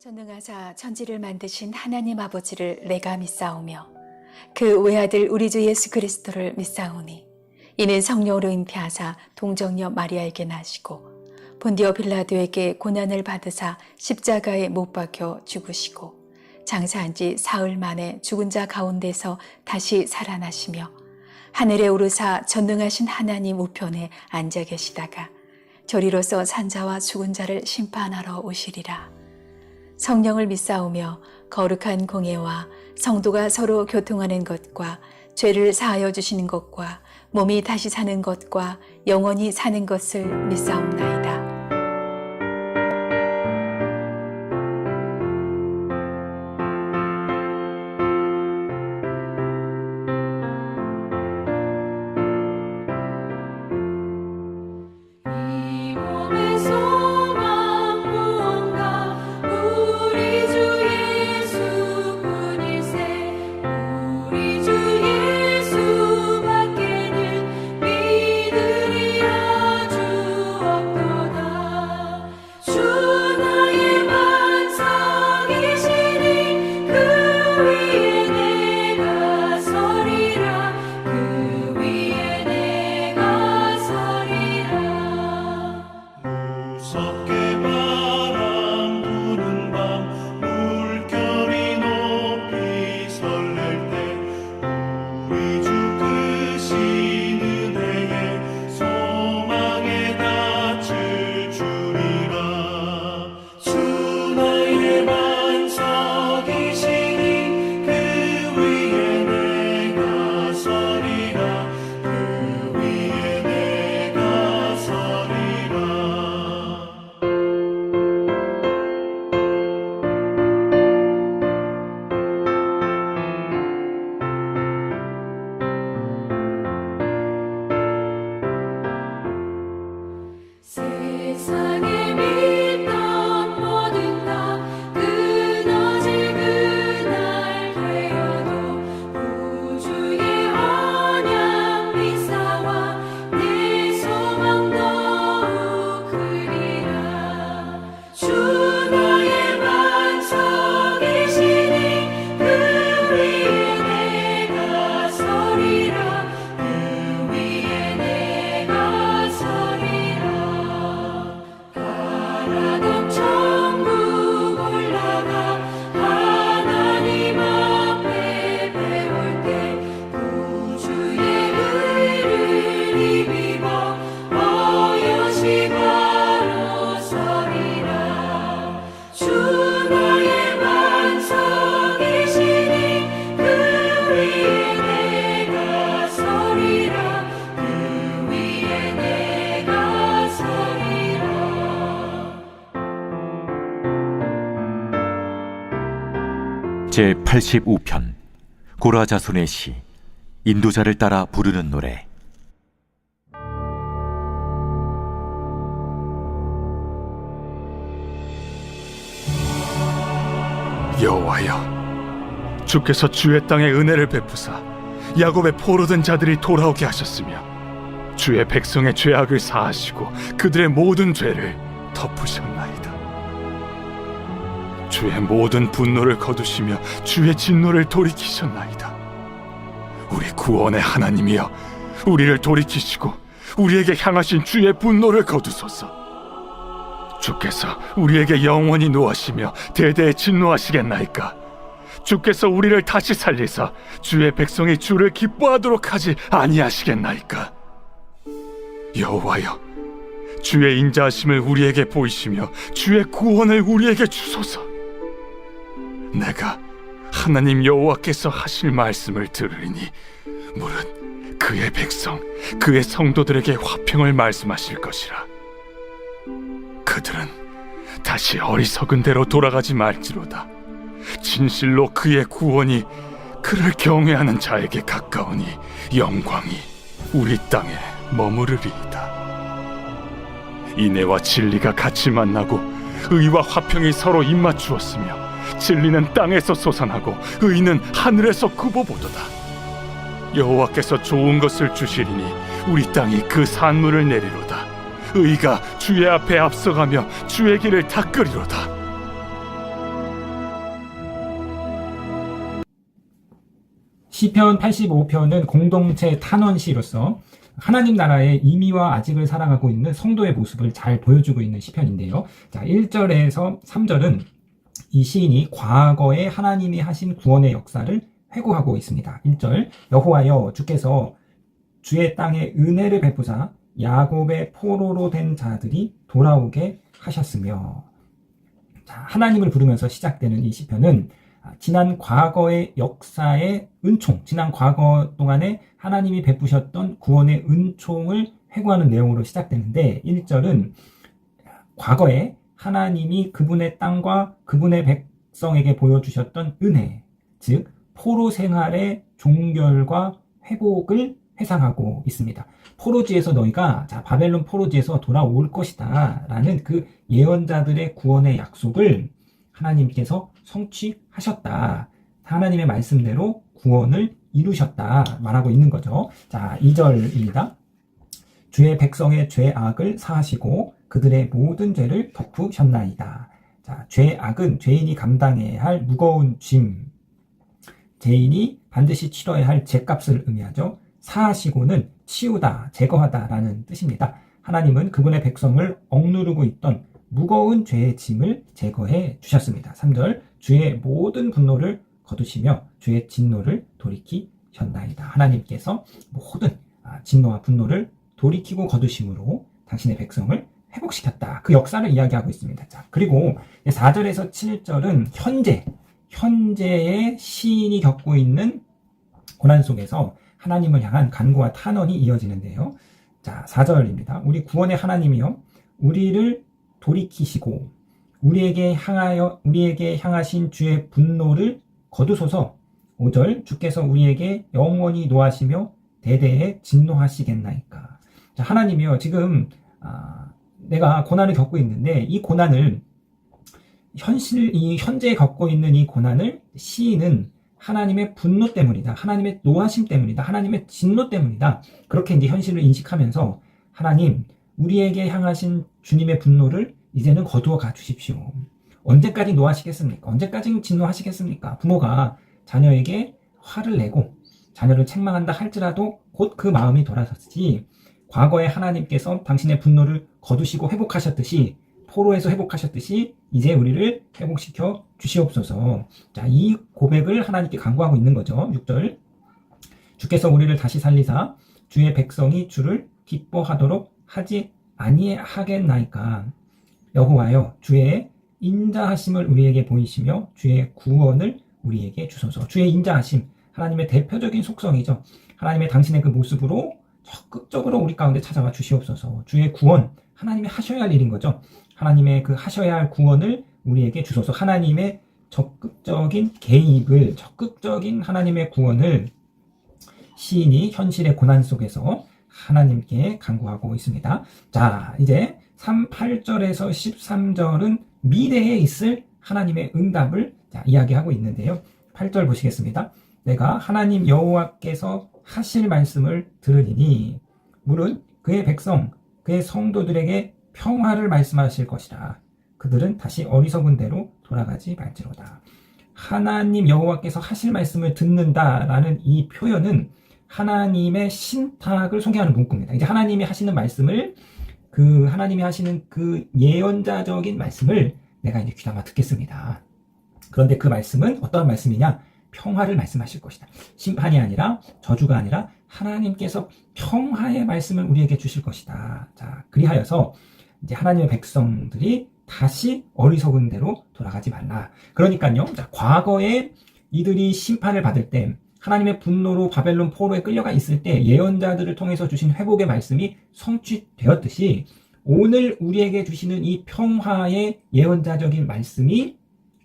전능하사 천지를 만드신 하나님 아버지를 내가 믿사오며 그 외아들 우리 주 예수 그리스도를 믿사오니 이는 성령으로 잉태하사 동정녀 마리아에게 나시고 본디오 빌라도에게 고난을 받으사 십자가에 못 박혀 죽으시고 장사한 지 사흘 만에 죽은 자 가운데서 다시 살아나시며 하늘에 오르사 전능하신 하나님 우편에 앉아 계시다가 저리로서 산자와 죽은 자를 심판하러 오시리라. 성령을 믿사오며 거룩한 공예와 성도가 서로 교통하는 것과 죄를 사하여 주시는 것과 몸이 다시 사는 것과 영원히 사는 것을 믿사옵나이다. 제85편 고라자손의 시 인도자를 따라 부르는 노래. 여호와여, 주께서 주의 땅에 은혜를 베푸사 야곱의 포로된 자들이 돌아오게 하셨으며 주의 백성의 죄악을 사하시고 그들의 모든 죄를 덮으셨나이다. 주의 모든 분노를 거두시며 주의 진노를 돌이키셨나이다. 우리 구원의 하나님이여, 우리를 돌이키시고 우리에게 향하신 주의 분노를 거두소서. 주께서 우리에게 영원히 노하시며 대대에 진노하시겠나이까? 주께서 우리를 다시 살리사 주의 백성이 주를 기뻐하도록 하지 아니하시겠나이까? 여호와여, 주의 인자하심을 우리에게 보이시며 주의 구원을 우리에게 주소서. 내가 하나님 여호와께서 하실 말씀을 들으리니 물은 그의 백성, 그의 성도들에게 화평을 말씀하실 것이라. 그들은 다시 어리석은 대로 돌아가지 말지로다. 진실로 그의 구원이 그를 경외하는 자에게 가까우니 영광이 우리 땅에 머무르리이다. 인애와 진리가 같이 만나고 의와 화평이 서로 입맞추었으며 진리는 땅에서 솟아나고 의는 하늘에서 굽어보도다. 여호와께서 좋은 것을 주시리니 우리 땅이 그 산물을 내리로다. 의가 주의 앞에 앞서가며 주의 길을 닦으리로다. 시편 85편은 공동체 탄원시로서 하나님 나라의 임의와 아직을 살아가고 있는 성도의 모습을 잘 보여주고 있는 시편인데요. 자, 1절에서 3절은 이 시인이 과거에 하나님이 하신 구원의 역사를 회고하고 있습니다. 1절, 여호와여 주께서 주의 땅에 은혜를 베푸사 야곱의 포로로 된 자들이 돌아오게 하셨으며. 자, 하나님을 부르면서 시작되는 이 시편은 지난 과거의 역사의 은총, 지난 과거 동안에 하나님이 베푸셨던 구원의 은총을 회고하는 내용으로 시작되는데, 1절은 과거에 하나님이 그분의 땅과 그분의 백성에게 보여주셨던 은혜, 즉 포로 생활의 종결과 회복을 회상하고 있습니다. 포로지에서 너희가 바벨론 포로지에서 돌아올 것이다 라는 그 예언자들의 구원의 약속을 하나님께서 성취하셨다. 하나님의 말씀대로 구원을 이루셨다 말하고 있는 거죠. 자, 2절입니다. 주의 백성의 죄악을 사하시고 그들의 모든 죄를 덮으셨나이다. 자, 죄악은 죄인이 감당해야 할 무거운 짐, 죄인이 반드시 치러야 할 죄값을 의미하죠. 사하시고는 치우다, 제거하다 라는 뜻입니다. 하나님은 그분의 백성을 억누르고 있던 무거운 죄의 짐을 제거해 주셨습니다. 3절, 주의 모든 분노를 거두시며 주의 진노를 돌이키셨나이다. 하나님께서 모든 진노와 분노를 돌이키고 거두심으로 당신의 백성을 회복시켰다. 그 역사를 이야기하고 있습니다. 자, 그리고 4절에서 7절은 현재의 시인이 겪고 있는 고난 속에서 하나님을 향한 간구와 탄원이 이어지는데요. 자, 4절입니다. 우리 구원의 하나님이여 우리를 돌이키시고 우리에게 향하신 주의 분노를 거두소서. 5절, 주께서 우리에게 영원히 노하시며 대대에 진노하시겠나이까. 자, 하나님이여 지금 내가 고난을 겪고 있는데 이 고난을 현재에 겪고 있는 이 고난을 시인은 하나님의 분노 때문이다. 하나님의 노하심 때문이다. 하나님의 진노 때문이다. 그렇게 이제 현실을 인식하면서 하나님, 우리에게 향하신 주님의 분노를 이제는 거두어 가 주십시오. 언제까지 노하시겠습니까? 언제까지 진노하시겠습니까? 부모가 자녀에게 화를 내고 자녀를 책망한다 할지라도 곧 그 마음이 돌아섰지, 과거에 하나님께서 당신의 분노를 거두시고 회복하셨듯이, 포로에서 회복하셨듯이 이제 우리를 회복시켜 주시옵소서. 자, 이 고백을 하나님께 간구하고 있는 거죠. 6절, 주께서 우리를 다시 살리사 주의 백성이 주를 기뻐하도록 하지 아니하겠나이까. 여호와여 주의 인자하심을 우리에게 보이시며 주의 구원을 우리에게 주소서. 주의 인자하심, 하나님의 대표적인 속성이죠. 하나님의 당신의 그 모습으로 적극적으로 우리 가운데 찾아와 주시옵소서. 주의 구원, 하나님이 하셔야 할 일인 거죠. 하나님의 그 하셔야 할 구원을 우리에게 주소서. 하나님의 적극적인 개입을, 적극적인 하나님의 구원을 시인이 현실의 고난 속에서 하나님께 간구하고 있습니다. 자, 이제 8절에서 13절은 미래에 있을 하나님의 응답을 이야기하고 있는데요. 8절 보시겠습니다. 내가 하나님 여호와께서 하실 말씀을 들으리니 물은 그의 백성, 그의 성도들에게 평화를 말씀하실 것이라. 그들은 다시 어리석은 대로 돌아가지 말지로다. 하나님 여호와께서 하실 말씀을 듣는다라는 이 표현은 하나님의 신탁을 소개하는 문구입니다. 이제 하나님이 하시는 말씀을, 하나님이 하시는 그 예언자적인 말씀을 내가 이제 귀담아 듣겠습니다. 그런데 그 말씀은 어떠한 말씀이냐? 평화를 말씀하실 것이다. 심판이 아니라, 저주가 아니라 하나님께서 평화의 말씀을 우리에게 주실 것이다. 자, 그리하여서 이제 하나님의 백성들이 다시 어리석은 대로 돌아가지 말라. 그러니까요, 자, 과거에 이들이 심판을 받을 때, 하나님의 분노로 바벨론 포로에 끌려가 있을 때 예언자들을 통해서 주신 회복의 말씀이 성취되었듯이 오늘 우리에게 주시는 이 평화의 예언자적인 말씀이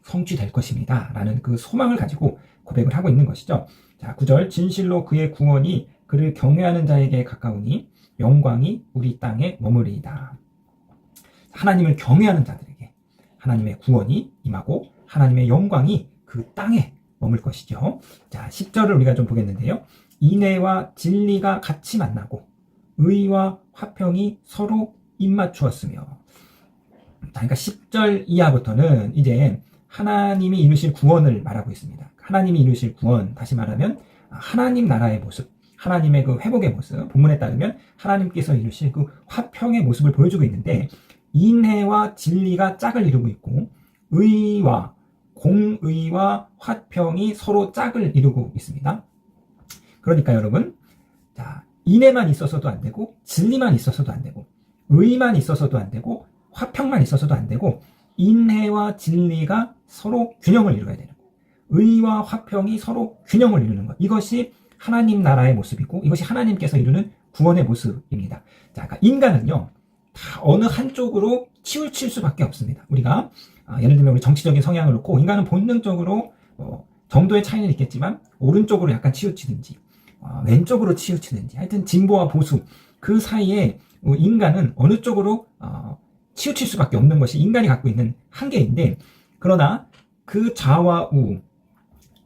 성취될 것입니다. 라는 그 소망을 가지고 고백을 하고 있는 것이죠. 자, 9절, 진실로 그의 구원이 그를 경외하는 자에게 가까우니 영광이 우리 땅에 머무리이다. 하나님을 경외하는 자들에게 하나님의 구원이 임하고 하나님의 영광이 그 땅에 머물 것이죠. 자, 10절을 우리가 좀 보겠는데요. 인애와 진리가 같이 만나고 의와 화평이 서로 입맞추었으며. 자, 그러니까 10절 이하부터는 이제 하나님이 이루실 구원을 말하고 있습니다. 하나님이 이루실 구원, 다시 말하면 하나님 나라의 모습, 하나님의 그 회복의 모습, 본문에 따르면 하나님께서 이루실 그 화평의 모습을 보여주고 있는데, 인애와 진리가 짝을 이루고 있고 의와 공의와 화평이 서로 짝을 이루고 있습니다. 그러니까 여러분, 자, 인애만 있어서도 안 되고 진리만 있어서도 안 되고 의만 있어서도 안 되고 화평만 있어서도 안 되고 인애와 진리가 서로 균형을 이루어야 되는 거. 의와 화평이 서로 균형을 이루는 것. 이것이 하나님 나라의 모습이고 이것이 하나님께서 이루는 구원의 모습입니다. 자, 그러니까 인간은요, 다 어느 한쪽으로 치우칠 수밖에 없습니다. 우리가 예를 들면 우리 정치적인 성향을 놓고 인간은 본능적으로 정도의 차이는 있겠지만 오른쪽으로 약간 치우치든지 왼쪽으로 치우치든지 하여튼 진보와 보수 그 사이에 인간은 어느 쪽으로 치우칠 수밖에 없는 것이 인간이 갖고 있는 한계인데, 그러나 그 좌와 우,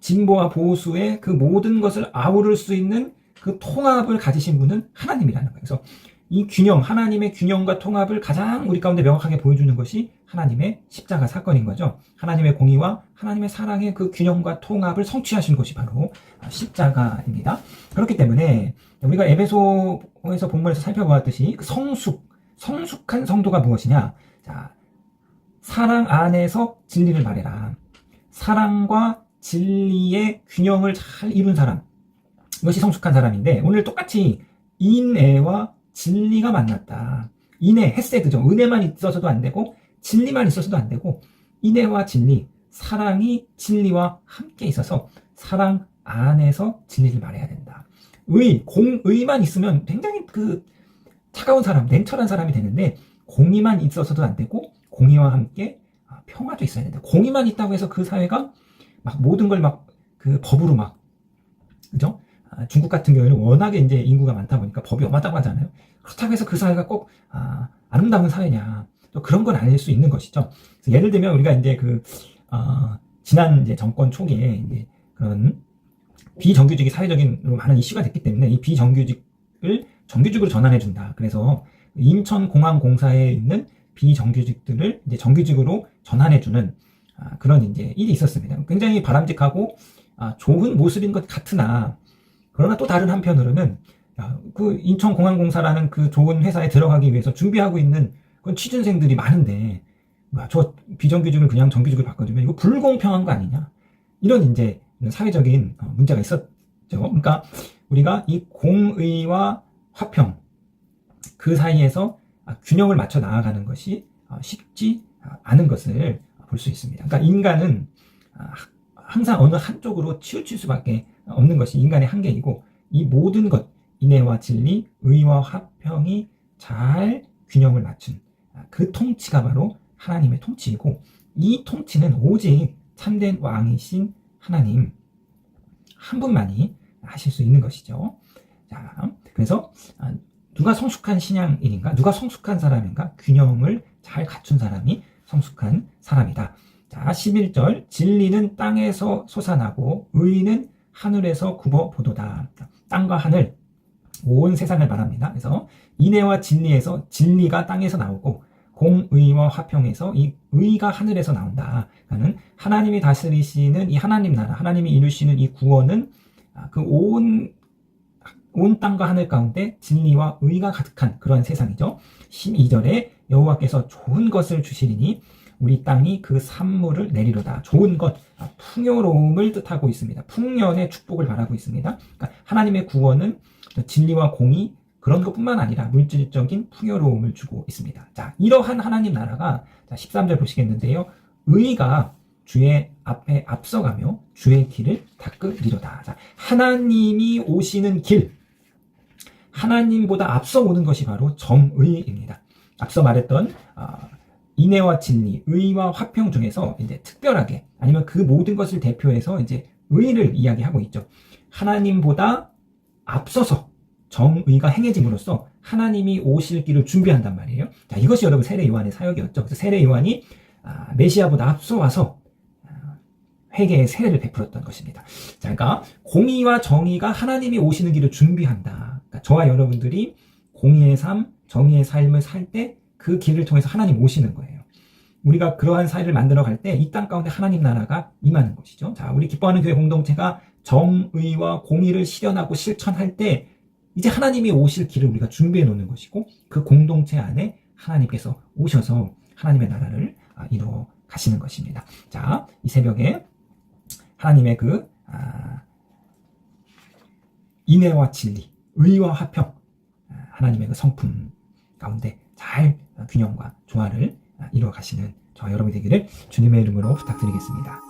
진보와 보수의 그 모든 것을 아우를 수 있는 그 통합을 가지신 분은 하나님이라는 거예요. 그래서 이 균형, 하나님의 균형과 통합을 가장 우리 가운데 명확하게 보여주는 것이 하나님의 십자가 사건인 거죠. 하나님의 공의와 하나님의 사랑의 그 균형과 통합을 성취하신 것이 바로 십자가입니다. 그렇기 때문에 우리가 에베소에서 본문에서 살펴보았듯이 그 성숙한 성도가 무엇이냐? 자, 사랑 안에서 진리를 말해라. 사랑과 진리의 균형을 잘 이룬 사람, 이것이 성숙한 사람인데, 오늘 똑같이 인애와 진리가 만났다. 인애, 헤세드죠. 은혜만 있어서도 안 되고 진리만 있어서도 안 되고 인애와 진리, 사랑이 진리와 함께 있어서 사랑 안에서 진리를 말해야 된다. 공의만 있으면 굉장히 그 차가운 사람, 냉철한 사람이 되는데, 공의만 있어서도 안 되고 공의와 함께 평화도 있어야 된다. 공의만 있다고 해서 그 사회가 막 모든 걸 막 그 법으로 막, 그죠? 중국 같은 경우에는 워낙에 이제 인구가 많다 보니까 법이 엄하다고 하잖아요. 그렇다고 해서 그 사회가 꼭 아름다운 사회냐, 또 그런 건 아닐 수 있는 것이죠. 그래서 예를 들면 우리가 이제 지난 이제 정권 초기에 이제 그런 비정규직이 사회적인 많은 이슈가 됐기 때문에 이 비정규직을 정규직으로 전환해 준다. 그래서 인천공항공사에 있는 비정규직들을 이제 정규직으로 전환해 주는 그런 이제 일이 있었습니다. 굉장히 바람직하고 좋은 모습인 것 같으나, 그러나 또 다른 한편으로는 그 인천공항공사라는 그 좋은 회사에 들어가기 위해서 준비하고 있는 그런 취준생들이 많은데 저 비정규직을 그냥 정규직을 바꿔주면 이거 불공평한 거 아니냐, 이런 이제 사회적인 문제가 있었죠. 그러니까 우리가 이 공의와 화평 그 사이에서 균형을 맞춰 나아가는 것이 쉽지 않은 것을 볼 수 있습니다. 그러니까 인간은 항상 어느 한쪽으로 치우칠 수밖에 없는 것이 인간의 한계이고, 이 모든 것, 인애와 진리, 의와 화평이 잘 균형을 맞춘 그 통치가 바로 하나님의 통치이고, 이 통치는 오직 참된 왕이신 하나님 한 분만이 하실 수 있는 것이죠. 자, 그래서 누가 성숙한 신앙인인가? 누가 성숙한 사람인가? 균형을 잘 갖춘 사람이 성숙한 사람이다. 자, 11절, 진리는 땅에서 솟아나고 의는 하늘에서 굽어보도다. 땅과 하늘, 온 세상을 말합니다. 그래서 인애와 진리에서 진리가 땅에서 나오고 공의와 화평에서 이 의가 하늘에서 나온다. 그러니까 하나님이 다스리시는 이 하나님 나라, 하나님이 이루시는 이 구원은 그 온 땅과 하늘 가운데 진리와 의가 가득한 그런 세상이죠. 12절에 여호와께서 좋은 것을 주시리니 우리 땅이 그 산물을 내리로다. 좋은 것, 풍요로움을 뜻하고 있습니다. 풍년의 축복을 바라고 있습니다. 그러니까 하나님의 구원은 진리와 공의 그런 것뿐만 아니라 물질적인 풍요로움을 주고 있습니다. 자, 이러한 하나님 나라가 13절 보시겠는데요. 의가 주의 앞에 앞서가며 주의 길을 닦으리로다. 자, 하나님이 오시는 길, 하나님보다 앞서 오는 것이 바로 정의입니다. 앞서 말했던 인애와 진리, 의와 화평 중에서 이제 특별하게 아니면 그 모든 것을 대표해서 이제 의를 이야기하고 있죠. 하나님보다 앞서서 정의가 행해짐으로써 하나님이 오실 길을 준비한단 말이에요. 자, 이것이 여러분 세례 요한의 사역이었죠. 그래서 세례 요한이 메시아보다 앞서 와서 회개의 세례를 베풀었던 것입니다. 자, 그러니까 공의와 정의가 하나님이 오시는 길을 준비한다. 그러니까 저와 여러분들이 공의의 삶, 정의의 삶을 살 때 그 길을 통해서 하나님 오시는 거예요. 우리가 그러한 사회를 만들어 갈 때 이 땅 가운데 하나님 나라가 임하는 것이죠. 자, 우리 기뻐하는 교회 공동체가 정의와 공의를 실현하고 실천할 때 이제 하나님이 오실 길을 우리가 준비해 놓는 것이고, 그 공동체 안에 하나님께서 오셔서 하나님의 나라를 이루어 가시는 것입니다. 자, 이 새벽에 하나님의 그 인애와 진리, 의와 화평, 하나님의 그 성품 가운데 잘 균형과 조화를 이루어 가시는 저와 여러분이 되기를 주님의 이름으로 부탁드리겠습니다.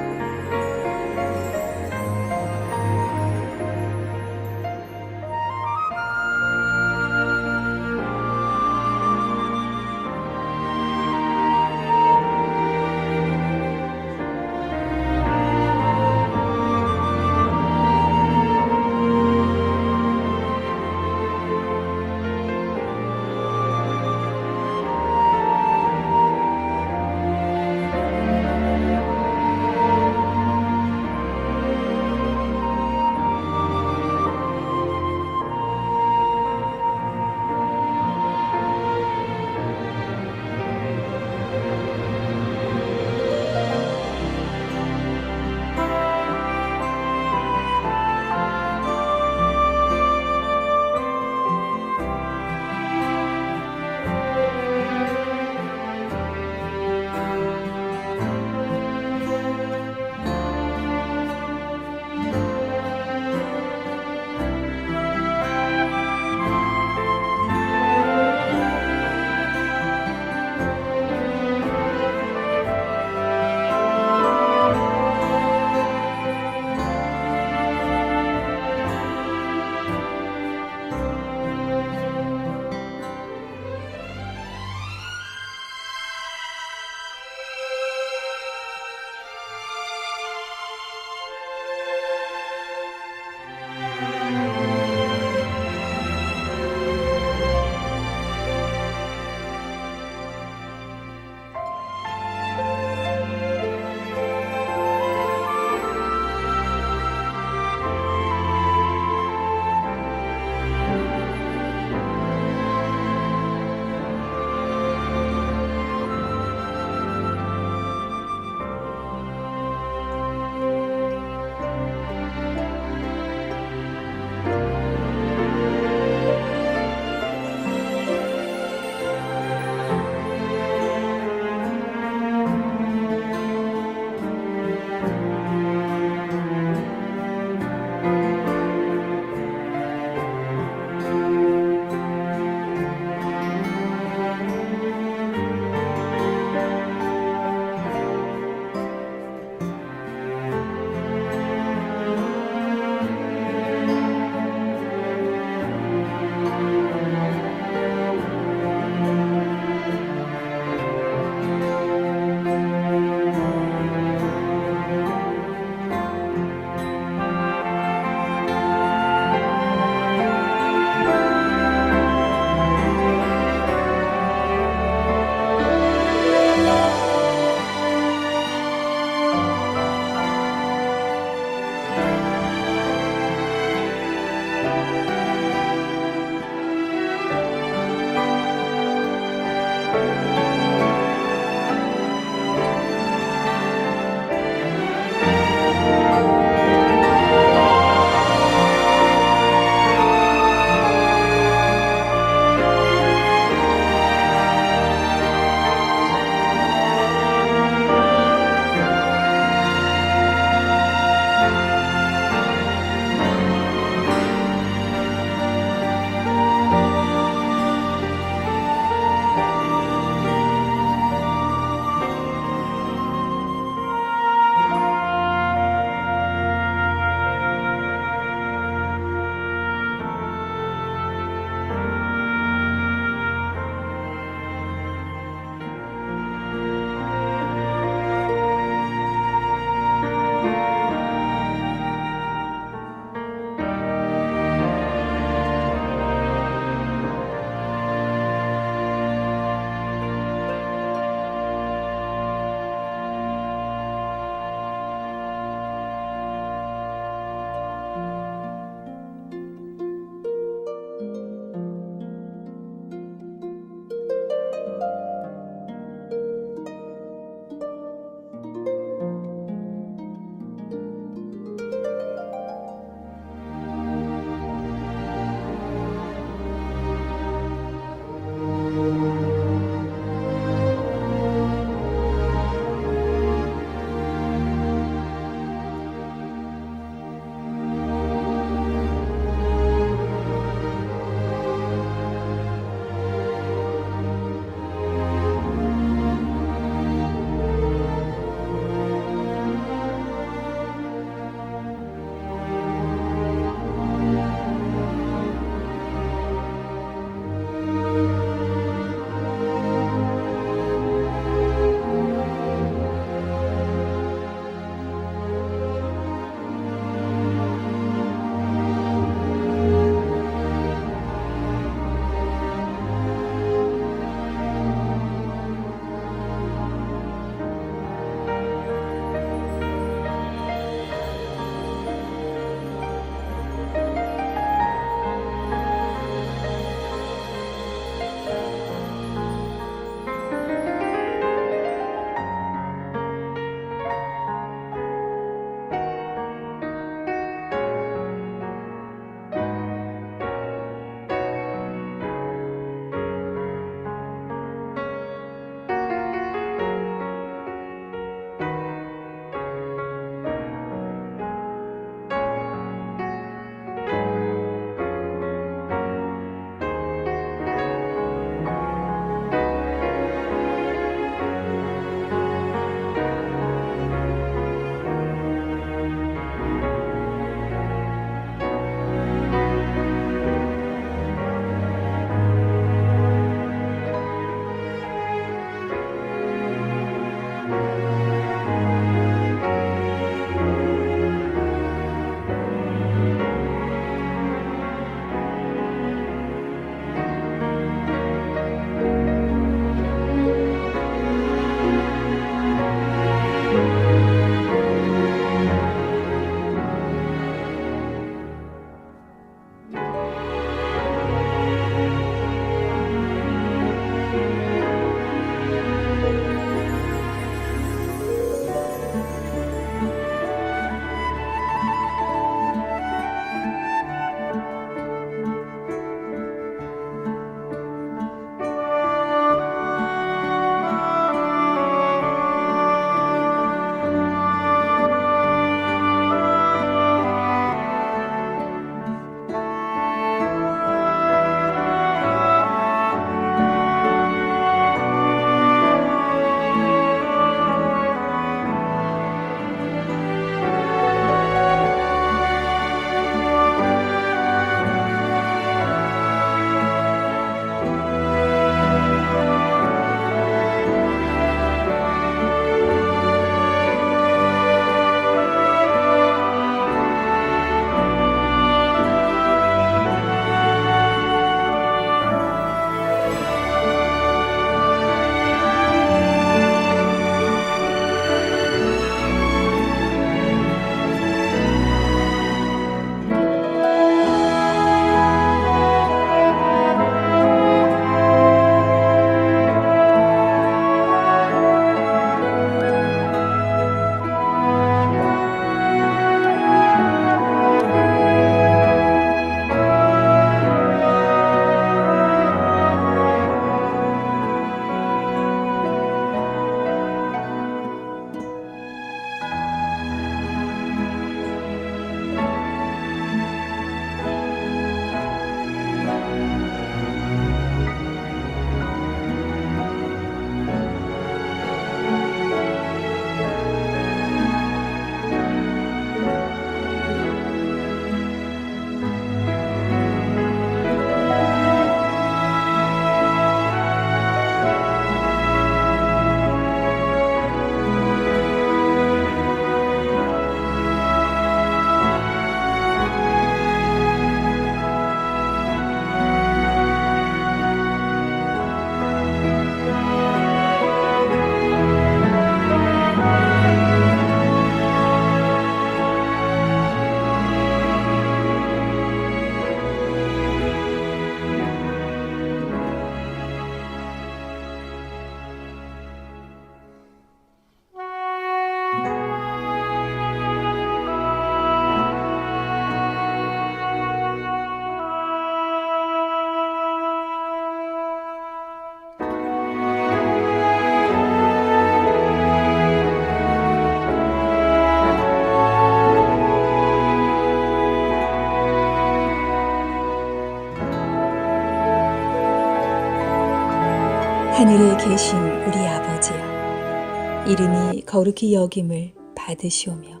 하늘에 계신 우리 아버지여, 이름이 거룩히 여김을 받으시오며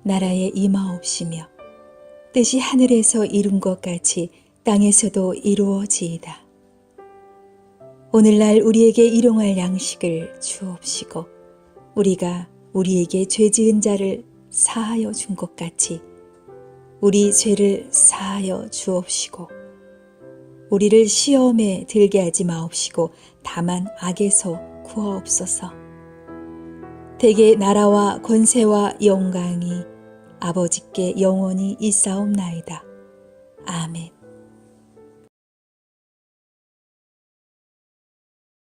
나라에 임하옵시며 뜻이 하늘에서 이룬 것 같이 땅에서도 이루어지이다. 오늘날 우리에게 일용할 양식을 주옵시고 우리가 우리에게 죄 지은 자를 사하여 준 것 같이 우리 죄를 사하여 주옵시고 우리를 시험에 들게 하지 마옵시고 다만 악에서 구하옵소서. 대개 나라와 권세와 영광이 아버지께 영원히 있사옵나이다. 아멘.